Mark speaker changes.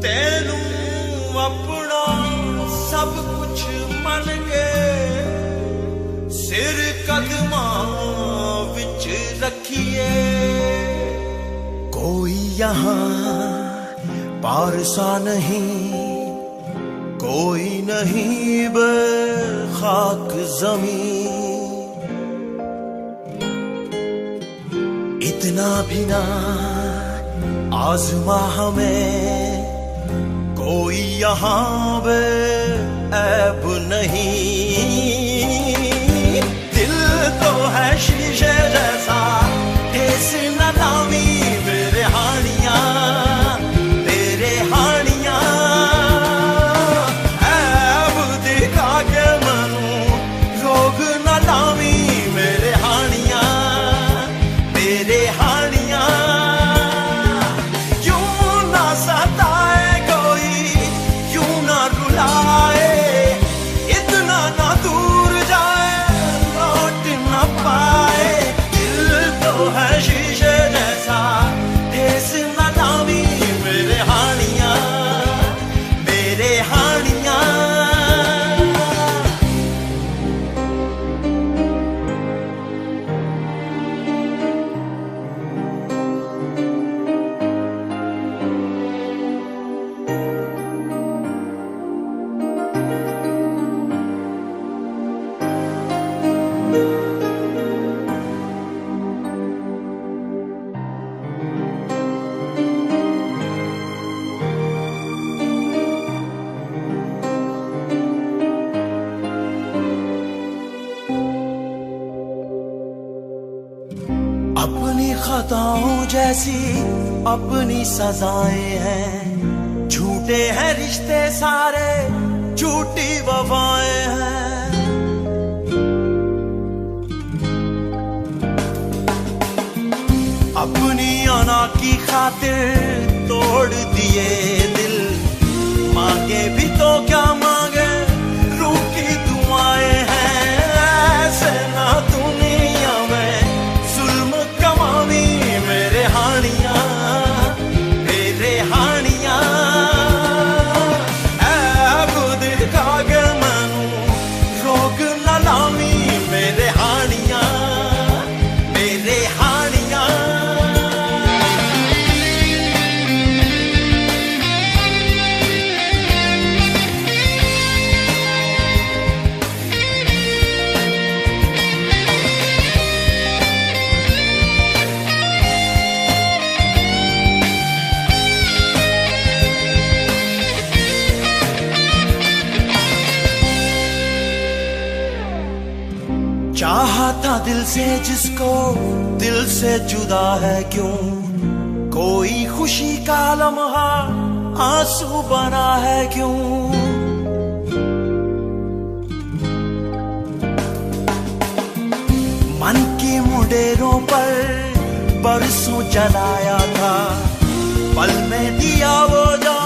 Speaker 1: तेनू अपना सब कुछ मन के सिर कदमां विच रखिए। कोई यहाँ पारसा नहीं, कोई नहीं बेखाक जमीन। इतना भी ना आजमा हमें, कोई यहाँ बे ऐब नहीं। दिल तो है शीशे जैसा ठेस न लावी, मेरे हानियां तेरे हानियां ऐब दिखा के मनू रोग न लावी, मेरे हानियां तेरे हानियां। यूं ना सताए कोई, यूं ना रुलाए, इतना ना दूर जाए लौट न पाए। दिल तो है शीशे जैसा ठेस न लावी, मेरे हानियां मेरे हानियां। अपनी खताओं जैसी अपनी सजाएं हैं, झूठे हैं रिश्ते सारे, झूठी वफाएं हैं। अपनी अना की खातिर तोड़ दिए दिल, मांगे भी तो क्या मांगे रूठी दुआएं हैं। ऐसे ना दुनिया में जुल्म कमावी, मेरे हानियां मेरे हानियां ऐब दिखा के मनू रोग न लावी, मेरे हानियां मेरे हानियां। चाहा था दिल से जिसको दिल से जुदा है क्यों, कोई खुशी का लम्हा आंसू बना है क्यों। मन के मुंडेरों पर बरसों जलाया था, पल में दिया वो जा